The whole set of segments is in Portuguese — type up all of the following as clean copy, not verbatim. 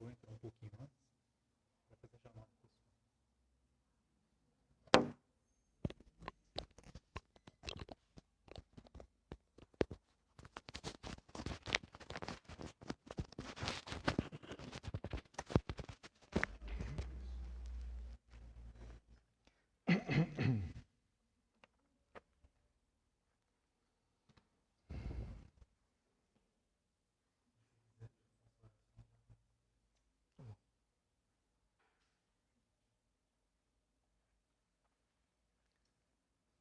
vou entrar um pouquinho antes para fazer a chamada pessoal.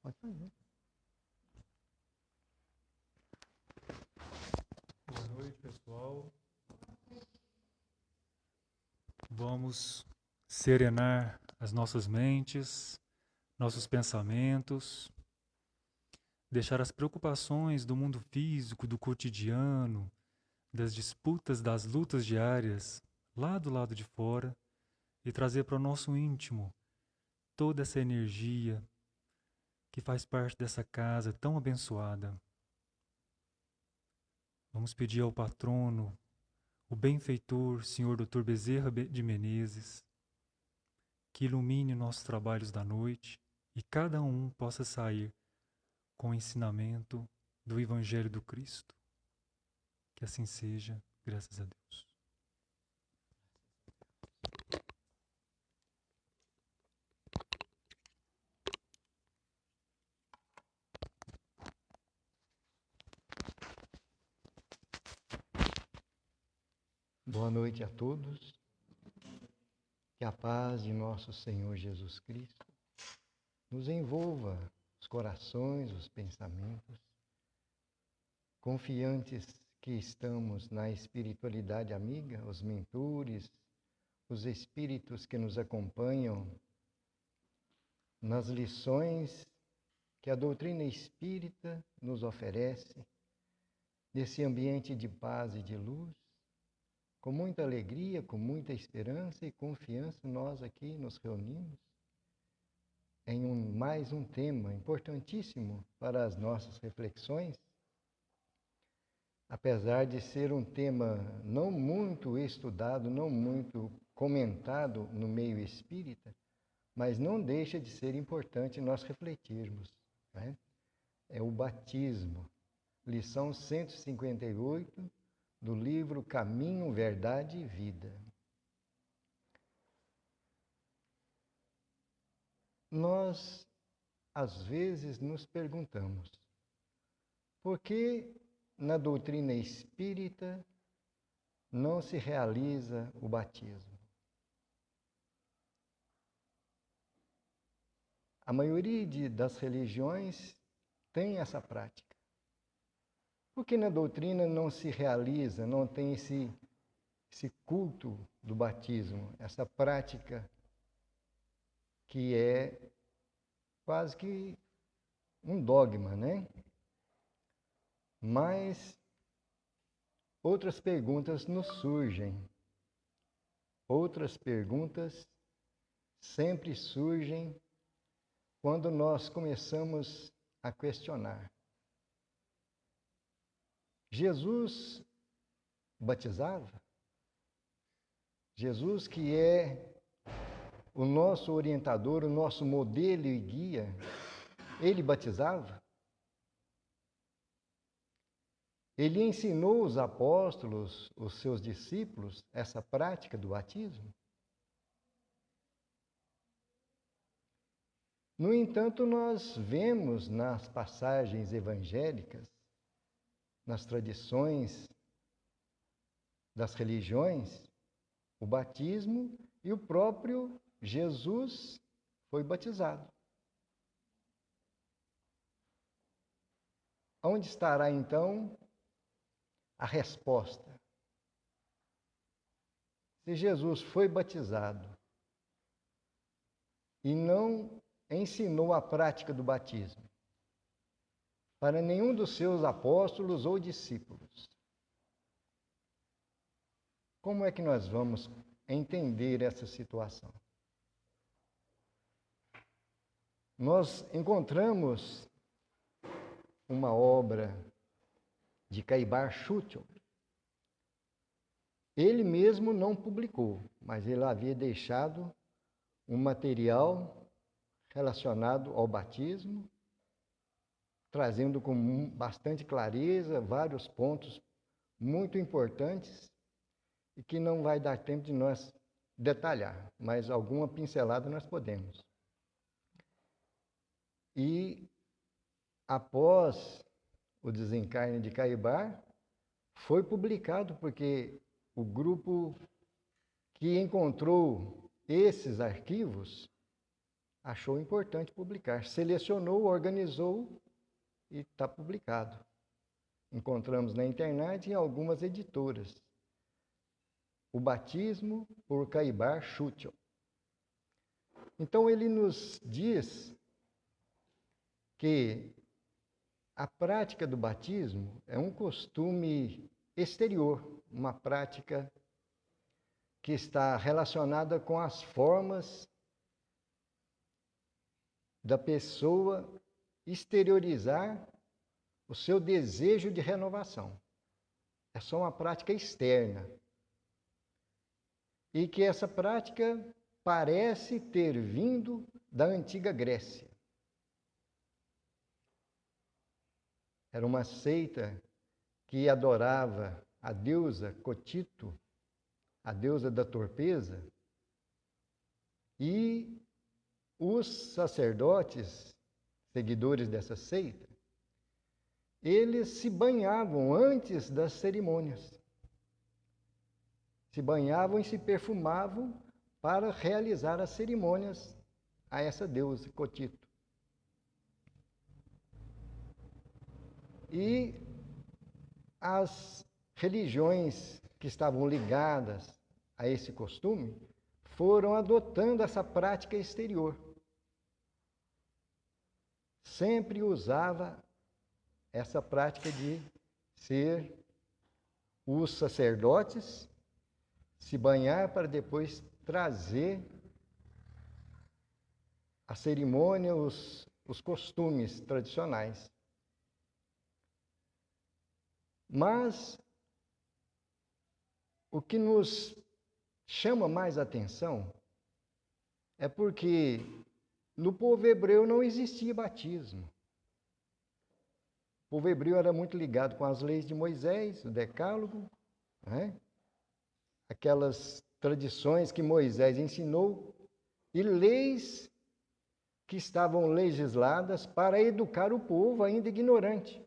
Pode fazer. Boa noite, pessoal. Vamos serenar as nossas mentes, nossos pensamentos, deixar as preocupações do mundo físico, do cotidiano, das disputas, das lutas diárias, lá do lado de fora e trazer para o nosso íntimo toda essa energia que faz parte dessa casa tão abençoada. Vamos pedir ao patrono, o benfeitor, Senhor Dr. Bezerra de Menezes, que ilumine nossos trabalhos da noite e cada um possa sair com o ensinamento do Evangelho do Cristo. Que assim seja, graças a Deus. Boa noite a todos. Que a paz de nosso Senhor Jesus Cristo nos envolva os corações, os pensamentos, confiantes que estamos na espiritualidade amiga, os mentores, os espíritos que nos acompanham nas lições que a doutrina espírita nos oferece, nesse ambiente de paz e de luz. Com muita alegria, com muita esperança e confiança, nós aqui nos reunimos em mais um tema importantíssimo para as nossas reflexões. Apesar de ser um tema não muito estudado, não muito comentado no meio espírita, mas não deixa de ser importante nós refletirmos, né? É o batismo, lição 158, do livro Caminho, Verdade e Vida. Nós, às vezes, nos perguntamos, por que na doutrina espírita não se realiza o batismo? A maioria das religiões tem essa prática. Por que na doutrina não se realiza, não tem esse culto do batismo, essa prática que é quase que um dogma, né? Mas outras perguntas nos surgem. Outras perguntas sempre surgem quando nós começamos a questionar. Jesus batizava? Jesus, que é o nosso orientador, o nosso modelo e guia, ele batizava? Ele ensinou os apóstolos, os seus discípulos, essa prática do batismo? No entanto, nós vemos nas passagens evangélicas, nas tradições das religiões, o batismo, e o próprio Jesus foi batizado. Onde estará então a resposta? Se Jesus foi batizado e não ensinou a prática do batismo para nenhum dos seus apóstolos ou discípulos, como é que nós vamos entender essa situação? Nós encontramos uma obra de Caibar Schutel, ele mesmo não publicou, mas ele havia deixado um material relacionado ao batismo, trazendo com bastante clareza vários pontos muito importantes e que não vai dar tempo de nós detalhar, mas alguma pincelada nós podemos. E após o desencarne de Caibar, foi publicado porque o grupo que encontrou esses arquivos achou importante publicar. Selecionou, organizou e está publicado. Encontramos na internet em algumas editoras. O Batismo por Caibar Schutel. Então ele nos diz que a prática do batismo é um costume exterior, uma prática que está relacionada com as formas da pessoa exteriorizar o seu desejo de renovação. É só uma prática externa. E que essa prática parece ter vindo da antiga Grécia. Era uma seita que adorava a deusa Cotito, a deusa da torpeza, e os sacerdotes, seguidores dessa seita, eles se banhavam antes das cerimônias. Se banhavam e se perfumavam para realizar as cerimônias a essa deusa Cotito. E as religiões que estavam ligadas a esse costume foram adotando essa prática exterior. Sempre usava essa prática de ser os sacerdotes, se banhar para depois trazer a cerimônia, os costumes tradicionais. Mas o que nos chama mais atenção é porque no povo hebreu não existia batismo. O povo hebreu era muito ligado com as leis de Moisés, o Decálogo, né? Aquelas tradições que Moisés ensinou e leis que estavam legisladas para educar o povo ainda ignorante.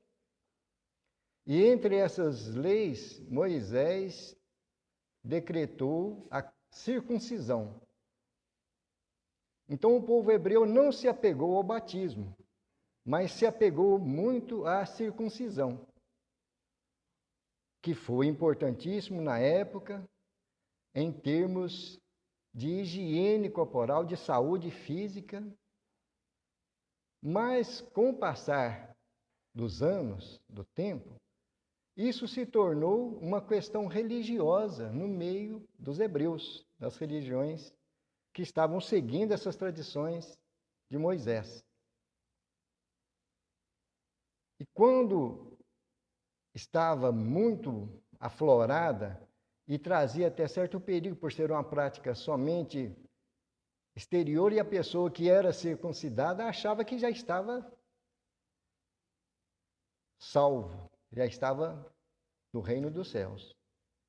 E entre essas leis, Moisés decretou a circuncisão. Então o povo hebreu não se apegou ao batismo, mas se apegou muito à circuncisão, que foi importantíssimo na época em termos de higiene corporal, de saúde física. Mas com o passar dos anos, do tempo, isso se tornou uma questão religiosa no meio dos hebreus, das religiões que estavam seguindo essas tradições de Moisés. E quando estava muito aflorada e trazia até certo perigo por ser uma prática somente exterior, e a pessoa que era circuncidada achava que já estava salvo, já estava no reino dos céus.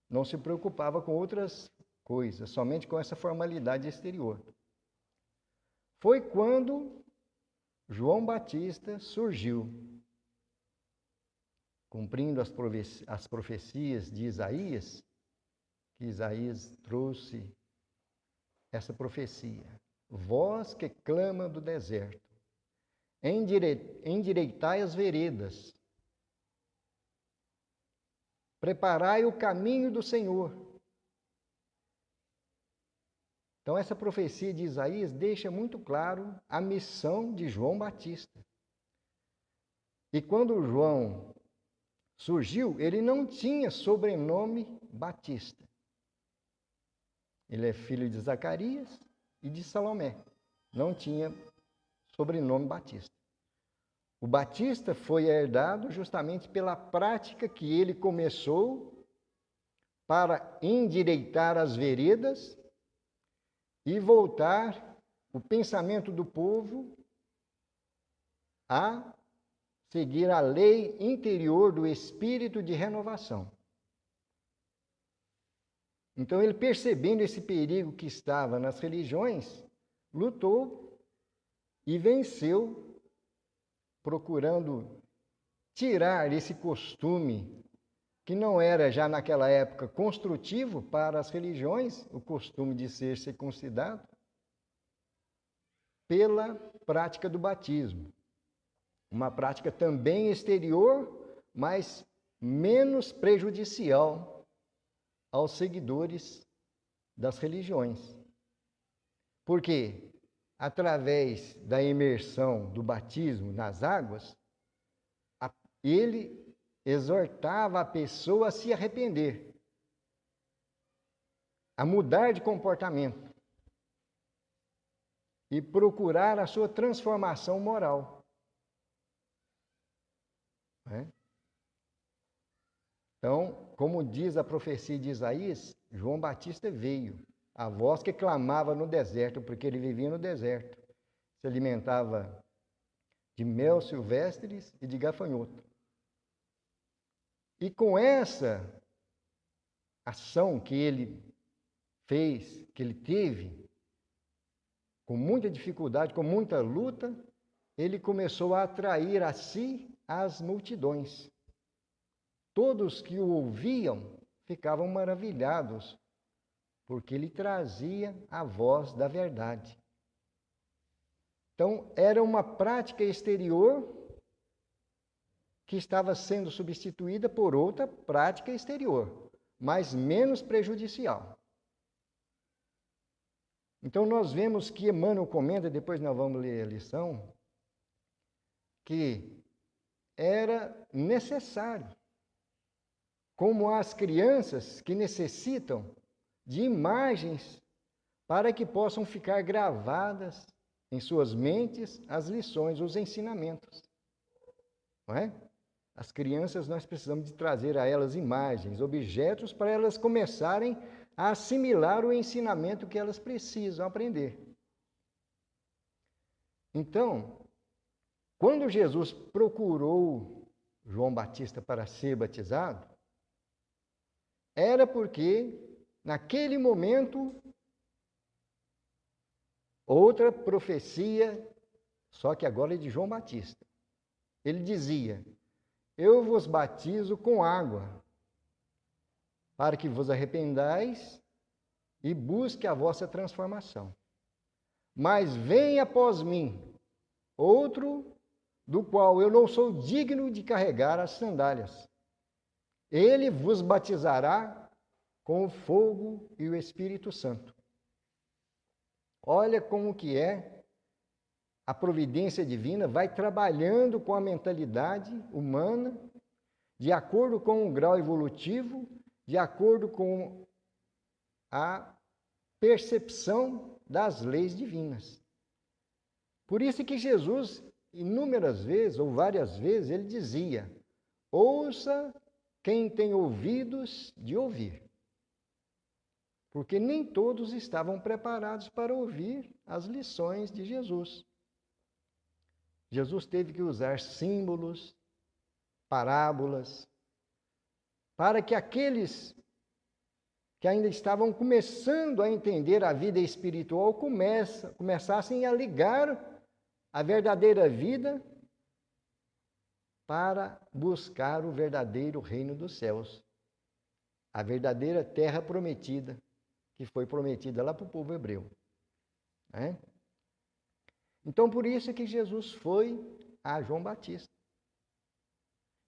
Não se preocupava com outras coisas, somente com essa formalidade exterior. Foi quando João Batista surgiu, cumprindo as profecias de Isaías, que Isaías trouxe essa profecia. Vós que clama do deserto, endireitai as veredas, preparai o caminho do Senhor. Então essa profecia de Isaías deixa muito claro a missão de João Batista. E quando João surgiu, ele não tinha sobrenome Batista. Ele é filho de Zacarias e de Salomé. Não tinha sobrenome Batista. O Batista foi herdado justamente pela prática que ele começou para endireitar as veredas e voltar o pensamento do povo a seguir a lei interior do espírito de renovação. Então, ele, percebendo esse perigo que estava nas religiões, lutou e venceu, procurando tirar esse costume que não era já naquela época construtivo para as religiões, o costume de ser circuncidado, pela prática do batismo. Uma prática também exterior, mas menos prejudicial aos seguidores das religiões. Porque, através da imersão do batismo nas águas, ele exortava a pessoa a se arrepender, a mudar de comportamento e procurar a sua transformação moral. Então, como diz a profecia de Isaías, João Batista veio, a voz que clamava no deserto, porque ele vivia no deserto, se alimentava de mel silvestres e de gafanhoto. E com essa ação que ele fez, que ele teve, com muita dificuldade, com muita luta, ele começou a atrair a si as multidões. Todos que o ouviam ficavam maravilhados, porque ele trazia a voz da verdade. Então, era uma prática exterior que estava sendo substituída por outra prática exterior, mas menos prejudicial. Então, nós vemos que Emmanuel comenta, depois nós vamos ler a lição, que era necessário, como as crianças que necessitam de imagens para que possam ficar gravadas em suas mentes as lições, os ensinamentos. Não é? As crianças, nós precisamos de trazer a elas imagens, objetos, para elas começarem a assimilar o ensinamento que elas precisam aprender. Então, quando Jesus procurou João Batista para ser batizado, era porque, naquele momento, outra profecia, só que agora é de João Batista. Ele dizia: eu vos batizo com água, para que vos arrependais e busque a vossa transformação. Mas vem após mim outro, do qual eu não sou digno de carregar as sandálias. Ele vos batizará com o fogo e o Espírito Santo. Olha como que é a providência divina, vai trabalhando com a mentalidade humana, de acordo com o grau evolutivo, de acordo com a percepção das leis divinas. Por isso que Jesus, inúmeras vezes, ou várias vezes, ele dizia: ouça quem tem ouvidos de ouvir. Porque nem todos estavam preparados para ouvir as lições de Jesus. Jesus teve que usar símbolos, parábolas, para que aqueles que ainda estavam começando a entender a vida espiritual começassem a ligar a verdadeira vida para buscar o verdadeiro reino dos céus, a verdadeira terra prometida, que foi prometida lá para o povo hebreu. Então, por isso que Jesus foi a João Batista.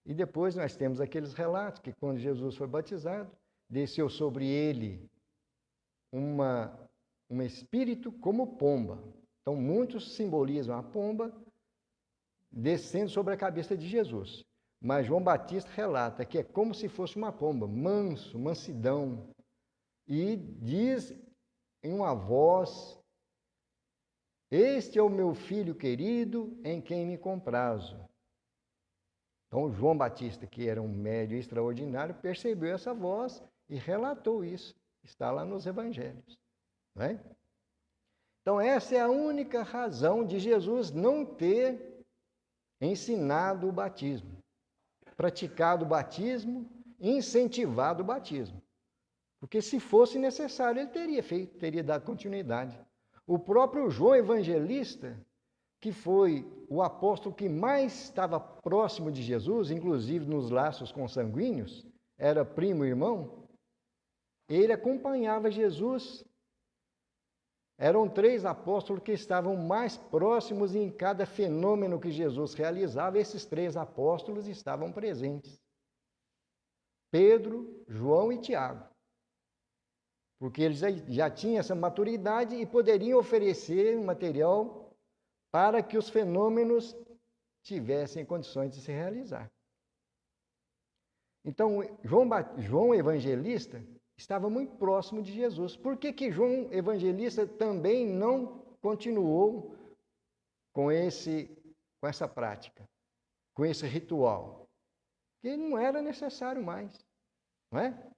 E depois nós temos aqueles relatos que quando Jesus foi batizado, desceu sobre ele um espírito como pomba. Então, muitos simbolizam a pomba descendo sobre a cabeça de Jesus. Mas João Batista relata que é como se fosse uma pomba, manso, mansidão. E diz em uma voz: este é o meu filho querido, em quem me comprazo. Então, João Batista, que era um médium extraordinário, percebeu essa voz e relatou isso. Está lá nos evangelhos. Não é? Então, essa é a única razão de Jesus não ter ensinado o batismo, praticado o batismo, incentivado o batismo. Porque se fosse necessário, ele teria feito, teria dado continuidade. O próprio João Evangelista, que foi o apóstolo que mais estava próximo de Jesus, inclusive nos laços consanguíneos, era primo e irmão, ele acompanhava Jesus. Eram 3 apóstolos que estavam mais próximos em cada fenômeno que Jesus realizava. Esses 3 apóstolos estavam presentes. Pedro, João e Tiago. Porque eles já tinham essa maturidade e poderiam oferecer um material para que os fenômenos tivessem condições de se realizar. Então, João Evangelista estava muito próximo de Jesus. Por que João Evangelista também não continuou com essa prática, com esse ritual? Porque não era necessário mais, não é?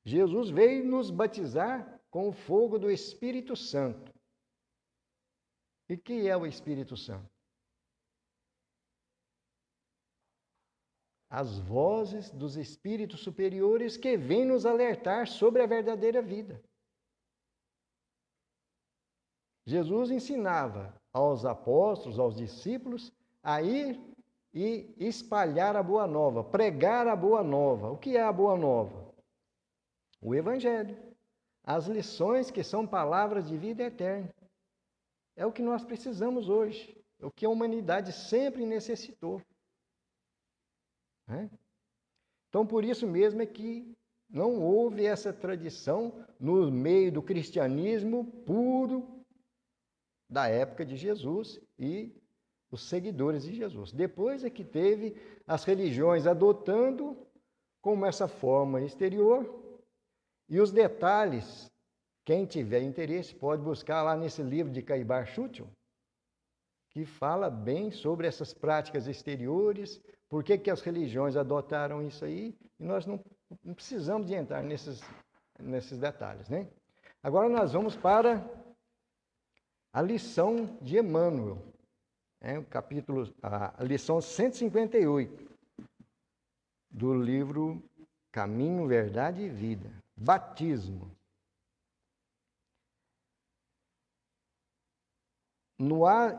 Jesus veio nos batizar com o fogo do Espírito Santo. E o que é o Espírito Santo? As vozes dos espíritos superiores que vêm nos alertar sobre a verdadeira vida. Jesus ensinava aos apóstolos, aos discípulos, a ir e espalhar a boa nova, pregar a boa nova. O que é a boa nova? O Evangelho. As lições que são palavras de vida eterna. É o que nós precisamos hoje, é o que a humanidade sempre necessitou. Então, por isso mesmo é que não houve essa tradição no meio do cristianismo puro da época de Jesus e os seguidores de Jesus. Depois é que teve as religiões adotando como essa forma exterior. E os detalhes, quem tiver interesse pode buscar lá nesse livro de Caibar Schutel, que fala bem sobre essas práticas exteriores, por que as religiões adotaram isso aí, e nós não precisamos de entrar nesses detalhes, né? Agora nós vamos para a lição de Emmanuel, a lição 158 do livro Caminho, Verdade e Vida, Batismo.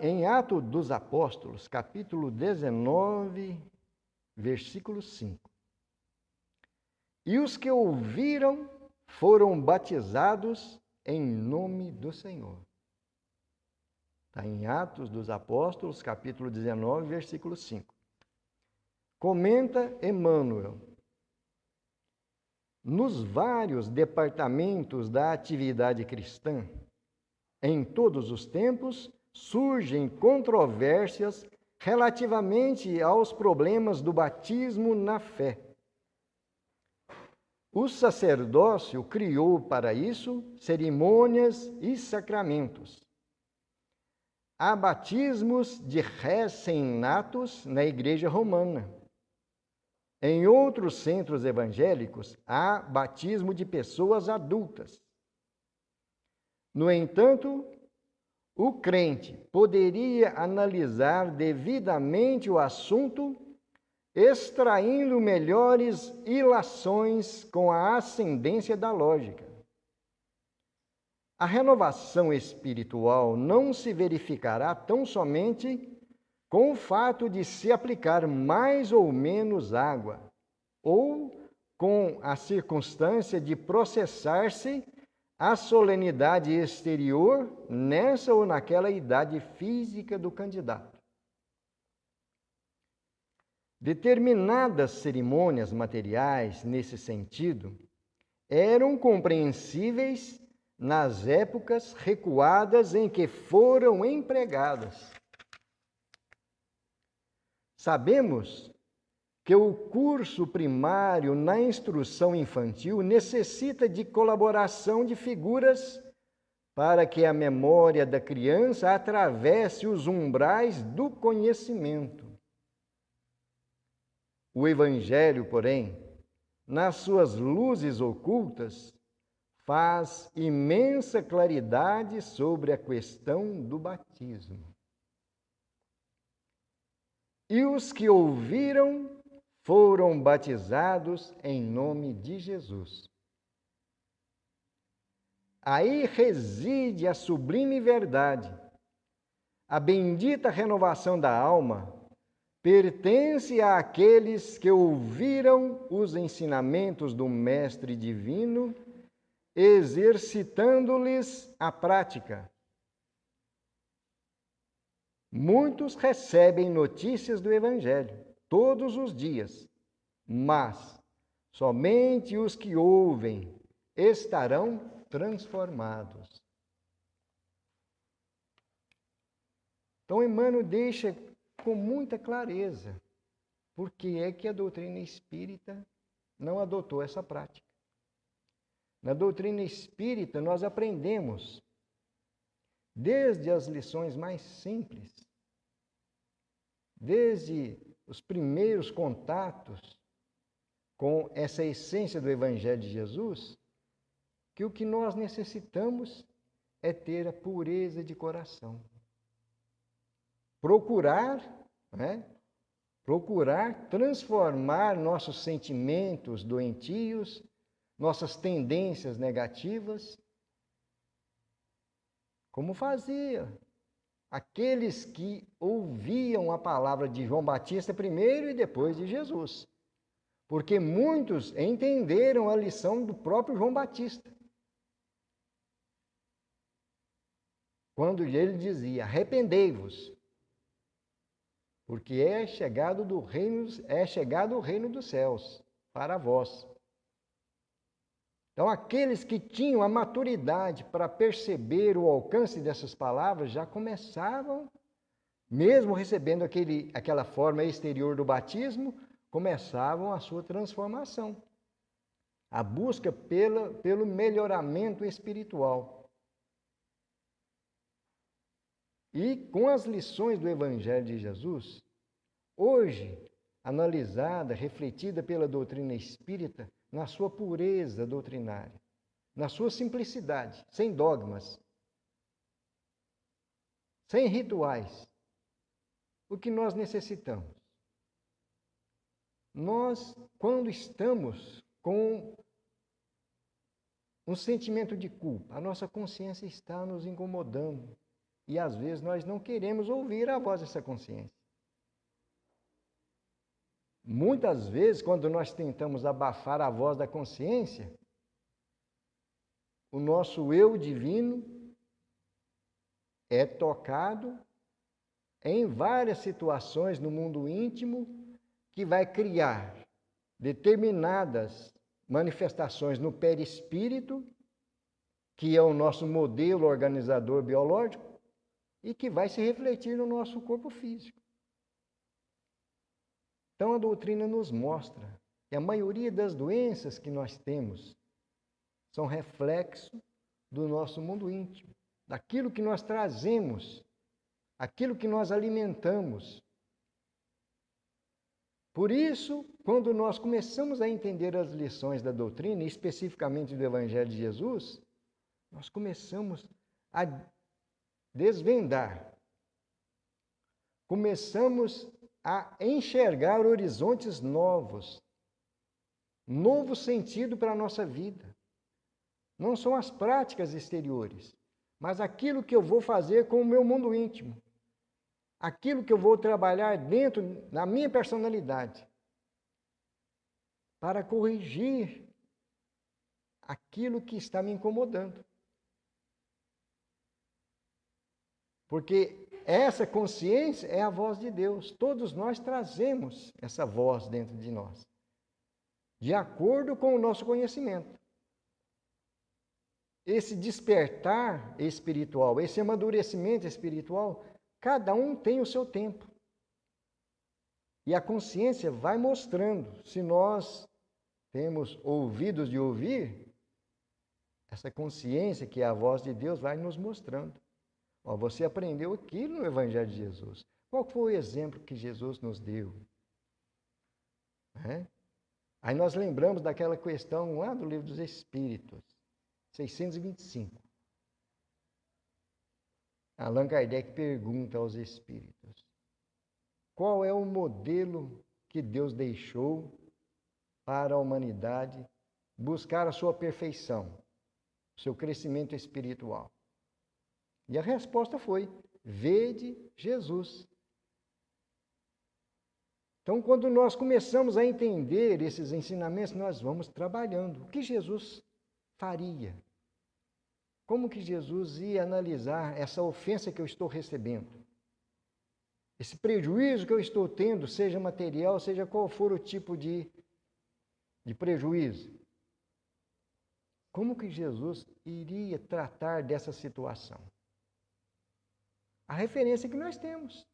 Em Atos dos Apóstolos, capítulo 19, versículo 5. E os que ouviram foram batizados em nome do Senhor. Está em Atos dos Apóstolos, capítulo 19, versículo 5. Comenta Emmanuel. Nos vários departamentos da atividade cristã, em todos os tempos, surgem controvérsias relativamente aos problemas do batismo na fé. O sacerdócio criou para isso cerimônias e sacramentos. Há batismos de recém-natos na Igreja Romana. Em outros centros evangélicos, há batismo de pessoas adultas. No entanto, o crente poderia analisar devidamente o assunto, extraindo melhores ilações com a ascendência da lógica. A renovação espiritual não se verificará tão somente com o fato de se aplicar mais ou menos água, ou com a circunstância de processar-se a solenidade exterior nessa ou naquela idade física do candidato. Determinadas cerimônias materiais, nesse sentido, eram compreensíveis nas épocas recuadas em que foram empregadas. Sabemos que o curso primário na instrução infantil necessita de colaboração de figuras para que a memória da criança atravesse os umbrais do conhecimento. O Evangelho, porém, nas suas luzes ocultas, faz imensa claridade sobre a questão do batismo. E os que ouviram foram batizados em nome de Jesus. Aí reside a sublime verdade. A bendita renovação da alma pertence àqueles que ouviram os ensinamentos do Mestre Divino, exercitando-lhes a prática. Muitos recebem notícias do Evangelho todos os dias, mas somente os que ouvem estarão transformados. Então, Emmanuel deixa com muita clareza por que é que a doutrina espírita não adotou essa prática. Na doutrina espírita, nós aprendemos, desde as lições mais simples, desde os primeiros contatos com essa essência do Evangelho de Jesus, que o que nós necessitamos é ter a pureza de coração. Procurar transformar nossos sentimentos doentios, nossas tendências negativas, como fazia aqueles que ouviam a palavra de João Batista primeiro e depois de Jesus. Porque muitos entenderam a lição do próprio João Batista. Quando ele dizia: arrependei-vos, porque é chegado o reino dos céus para vós. Então, aqueles que tinham a maturidade para perceber o alcance dessas palavras já começavam, mesmo recebendo aquela forma exterior do batismo, começavam a sua transformação, a busca pelo melhoramento espiritual. E com as lições do Evangelho de Jesus, hoje, analisada, refletida pela doutrina espírita, na sua pureza doutrinária, na sua simplicidade, sem dogmas, sem rituais, o que nós necessitamos? Nós, quando estamos com um sentimento de culpa, a nossa consciência está nos incomodando. E às vezes nós não queremos ouvir a voz dessa consciência. Muitas vezes, quando nós tentamos abafar a voz da consciência, o nosso eu divino é tocado em várias situações no mundo íntimo que vai criar determinadas manifestações no perispírito, que é o nosso modelo organizador biológico, e que vai se refletir no nosso corpo físico. Então, a doutrina nos mostra que a maioria das doenças que nós temos são reflexo do nosso mundo íntimo, daquilo que nós trazemos, aquilo que nós alimentamos. Por isso, quando nós começamos a entender as lições da doutrina, especificamente do Evangelho de Jesus, nós começamos a desvendar, começamos a enxergar horizontes novos, novo sentido para a nossa vida. Não são as práticas exteriores, mas aquilo que eu vou fazer com o meu mundo íntimo, aquilo que eu vou trabalhar dentro da minha personalidade, para corrigir aquilo que está me incomodando. Porque essa consciência é a voz de Deus. Todos nós trazemos essa voz dentro de nós, de acordo com o nosso conhecimento. Esse despertar espiritual, esse amadurecimento espiritual, cada um tem o seu tempo. E a consciência vai mostrando. Se nós temos ouvidos de ouvir, essa consciência que é a voz de Deus vai nos mostrando. Ó, você aprendeu aquilo no Evangelho de Jesus. Qual foi o exemplo que Jesus nos deu? Aí nós lembramos daquela questão lá do Livro dos Espíritos, 625. Allan Kardec pergunta aos espíritos: qual é o modelo que Deus deixou para a humanidade buscar a sua perfeição, o seu crescimento espiritual? E a resposta foi: vede Jesus. Então, quando nós começamos a entender esses ensinamentos, nós vamos trabalhando. O que Jesus faria? Como que Jesus ia analisar essa ofensa que eu estou recebendo? Esse prejuízo que eu estou tendo, seja material, seja qual for o tipo de prejuízo. Como que Jesus iria tratar dessa situação? A referência que nós temos.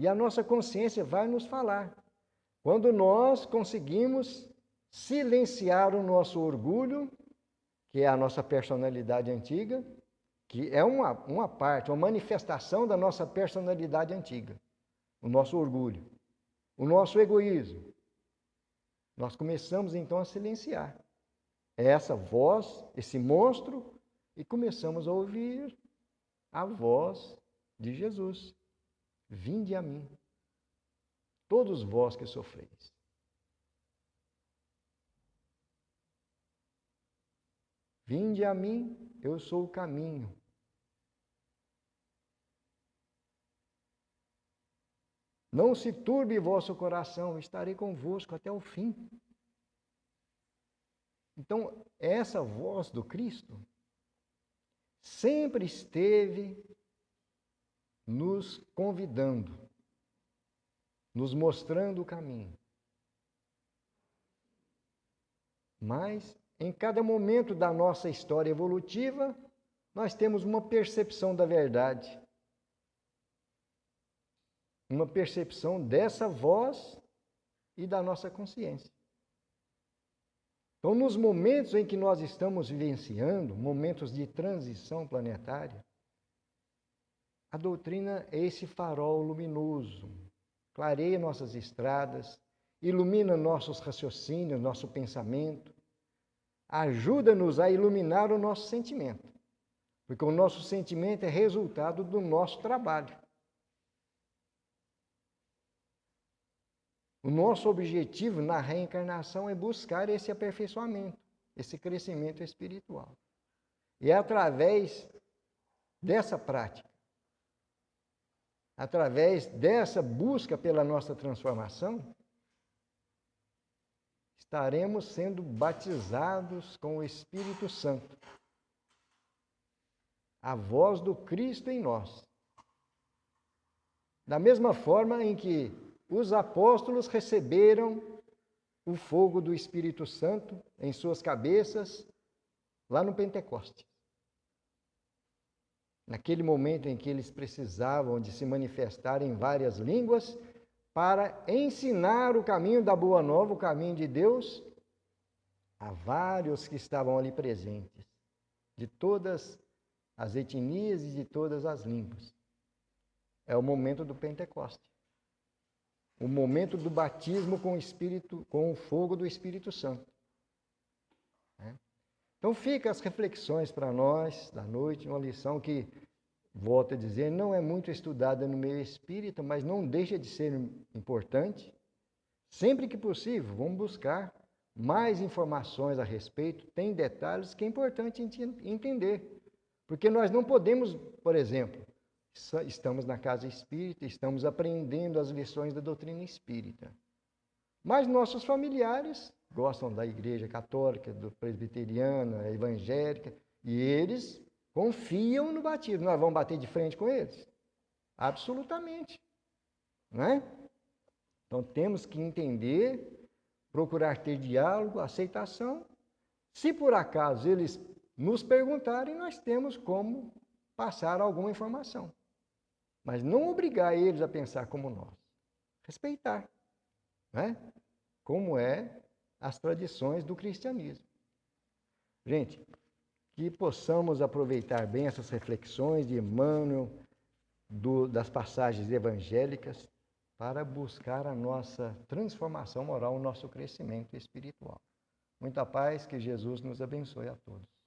E a nossa consciência vai nos falar. Quando nós conseguimos silenciar o nosso orgulho, que é a nossa personalidade antiga, que é uma parte, uma manifestação da nossa personalidade antiga, o nosso orgulho, o nosso egoísmo. Nós começamos então a silenciar essa voz, esse monstro, e começamos a ouvir a voz de Jesus. Vinde a mim, todos vós que sofreis. Vinde a mim, eu sou o caminho. Não se turbe vosso coração, estarei convosco até o fim. Então, essa voz do Cristo sempre esteve nos convidando, nos mostrando o caminho. Mas, em cada momento da nossa história evolutiva, nós temos uma percepção da verdade. Uma percepção dessa voz e da nossa consciência. Então, nos momentos em que nós estamos vivenciando, momentos de transição planetária, a doutrina é esse farol luminoso, clareia nossas estradas, ilumina nossos raciocínios, nosso pensamento, ajuda-nos a iluminar o nosso sentimento, porque o nosso sentimento é resultado do nosso trabalho. O nosso objetivo na reencarnação é buscar esse aperfeiçoamento, esse crescimento espiritual. E é através dessa prática, através dessa busca pela nossa transformação, estaremos sendo batizados com o Espírito Santo. A voz do Cristo em nós. Da mesma forma em que os apóstolos receberam o fogo do Espírito Santo em suas cabeças lá no Pentecostes. Naquele momento em que eles precisavam de se manifestar em várias línguas para ensinar o caminho da Boa Nova, o caminho de Deus, a vários que estavam ali presentes, de todas as etnias e de todas as línguas. É o momento do Pentecostes. O momento do batismo com o Espírito, com o fogo do Espírito Santo. Então fica as reflexões para nós da noite, uma lição que, volto a dizer, não é muito estudada no meio espírita, mas não deixa de ser importante. Sempre que possível, vamos buscar mais informações a respeito, tem detalhes que é importante entender. Porque nós não podemos, por exemplo, estamos na casa espírita, estamos aprendendo as lições da doutrina espírita. Mas nossos familiares gostam da igreja católica, do presbiteriana, evangélica, e eles confiam no batismo. Nós vamos bater de frente com eles? Absolutamente. Não é? Então temos que entender, procurar ter diálogo, aceitação. Se por acaso eles nos perguntarem, nós temos como passar alguma informação. Mas não obrigar eles a pensar como nós. Respeitar. Né? Como é as tradições do cristianismo. Gente, que possamos aproveitar bem essas reflexões de Emmanuel, das passagens evangélicas, para buscar a nossa transformação moral, o nosso crescimento espiritual. Muita paz, que Jesus nos abençoe a todos.